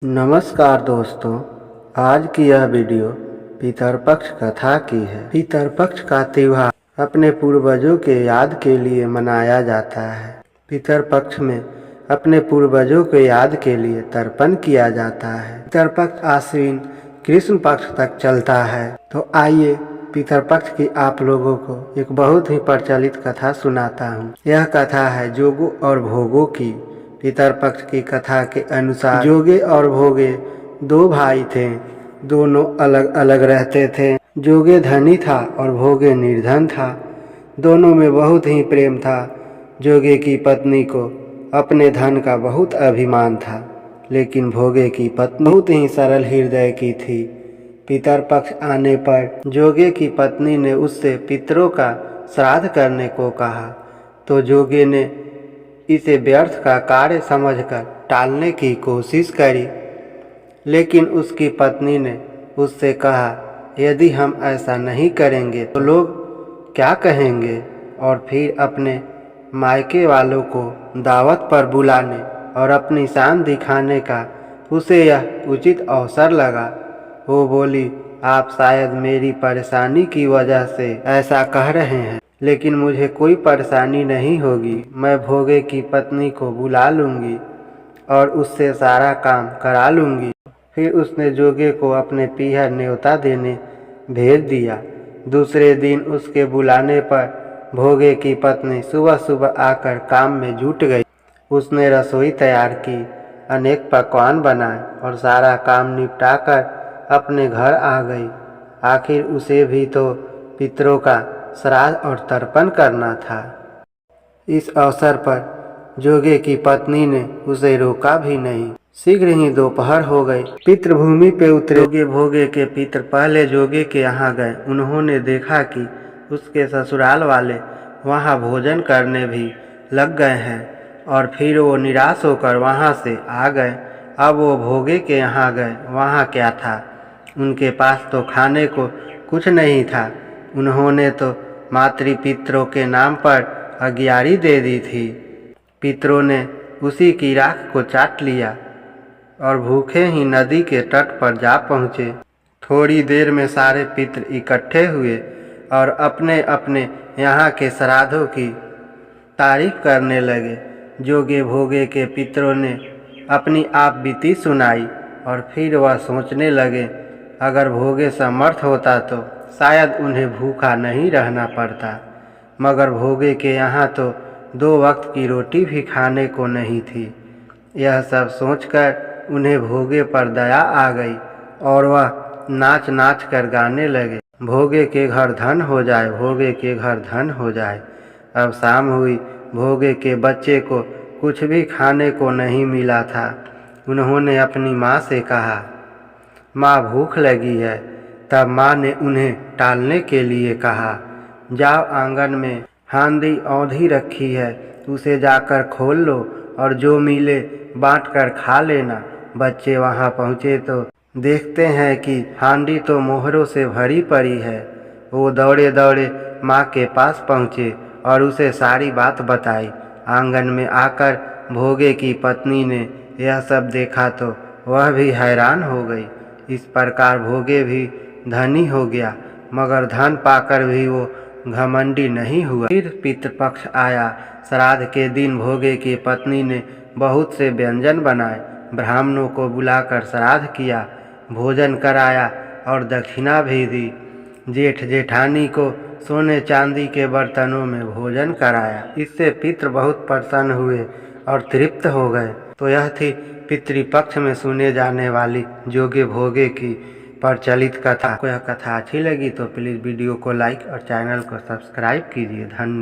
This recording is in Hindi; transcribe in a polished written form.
नमस्कार दोस्तों, आज की यह वीडियो पितरपक्ष कथा की है। पितरपक्ष का त्योहार अपने पूर्वजों के याद के लिए मनाया जाता है। पितरपक्ष में अपने पूर्वजों के याद के लिए तर्पण किया जाता है। पितरपक्ष आश्विन कृष्ण पक्ष तक चलता है। तो आइए पितरपक्ष की आप लोगों को एक बहुत ही प्रचलित कथा सुनाता हूँ। यह कथा है जोगो और भोगो की। पितरपक्ष की कथा के अनुसार जोगे और भोगे दो भाई थे। दोनों अलग अलग रहते थे। जोगे धनी था और भोगे निर्धन था। दोनों में बहुत ही प्रेम था। जोगे की पत्नी को अपने धन का बहुत अभिमान था, लेकिन भोगे की पत्नी बहुत ही सरल हृदय की थी। पितरपक्ष आने पर जोगे की पत्नी ने उससे पितरों का श्राद्ध करने को कहा, तो जोगे ने इसे व्यर्थ का कार्य समझकर टालने की कोशिश करी, लेकिन उसकी पत्नी ने उससे कहा, यदि हम ऐसा नहीं करेंगे तो लोग क्या कहेंगे। और फिर अपने मायके वालों को दावत पर बुलाने और अपनी शान दिखाने का उसे यह उचित अवसर लगा। वो बोली, आप शायद मेरी परेशानी की वजह से ऐसा कह रहे हैं, लेकिन मुझे कोई परेशानी नहीं होगी। मैं भोगे की पत्नी को बुला लूँगी और उससे सारा काम करा लूँगी। फिर उसने जोगे को अपने पीहर न्योता देने भेज दिया। दूसरे दिन उसके बुलाने पर भोगे की पत्नी सुबह सुबह आकर काम में जुट गई। उसने रसोई तैयार की, अनेक पकवान बनाए और सारा काम निपटाकर अपने घर आ गई। आखिर उसे भी तो पितरों का श्राद्ध और तर्पण करना था। इस अवसर पर जोगे की पत्नी ने उसे रोका भी नहीं। शीघ्र ही दोपहर हो गई। पितृभूमि पे उतरे जोगे भोगे के पितर पहले जोगे के यहाँ गए। उन्होंने देखा कि उसके ससुराल वाले वहाँ भोजन करने भी लग गए हैं और फिर वो निराश होकर वहाँ से आ गए। अब वो भोगे के यहाँ गए। वहाँ क्या था, उनके पास तो खाने को कुछ नहीं था। उन्होंने तो मातृपितरों के नाम पर अगियारी दे दी थी। पितरों ने उसी की राख को चाट लिया और भूखे ही नदी के तट पर जा पहुँचे। थोड़ी देर में सारे पितर इकट्ठे हुए और अपने अपने यहाँ के श्राद्धों की तारीफ करने लगे। जोगे भोगे के पितरों ने अपनी आप बीती सुनाई और फिर वह सोचने लगे, अगर भोगे समर्थ होता तो शायद उन्हें भूखा नहीं रहना पड़ता, मगर भोगे के यहाँ तो 2 वक्त की रोटी भी खाने को नहीं थी। यह सब सोचकर उन्हें भोगे पर दया आ गई और वह नाच नाच कर गाने लगे, भोगे के घर धन हो जाए, भोगे के घर धन हो जाए। अब शाम हुई। भोगे के बच्चे को कुछ भी खाने को नहीं मिला था। उन्होंने अपनी माँ से कहा, माँ भूख लगी है। तब माँ ने उन्हें टालने के लिए कहा, जाओ आंगन में हांडी औंधी रखी है, उसे जाकर खोल लो और जो मिले बांट कर खा लेना। बच्चे वहाँ पहुँचे तो देखते हैं कि हांडी तो मोहरों से भरी पड़ी है। वो दौड़े दौड़े माँ के पास पहुँचे और उसे सारी बात बताई। आंगन में आकर भोगे की पत्नी ने यह सब देखा तो वह भी हैरान हो गई। इस प्रकार भोगे भी धनी हो गया, मगर धन पाकर भी वो घमंडी नहीं हुआ। फिर पितृपक्ष आया। श्राद्ध के दिन भोगे की पत्नी ने बहुत से व्यंजन बनाए, ब्राह्मणों को बुलाकर श्राद्ध किया, भोजन कराया और दक्षिणा भी दी। जेठ जेठानी को सोने चांदी के बर्तनों में भोजन कराया। इससे पितृ बहुत प्रसन्न हुए और तृप्त हो गए। तो यह थी पितृपक्ष में सुने जाने वाली जोगे भोगे की प्रचलित कथा। आपको यह कथा अच्छी लगी तो प्लीज़ वीडियो को लाइक और चैनल को सब्सक्राइब कीजिए। धन्यवाद।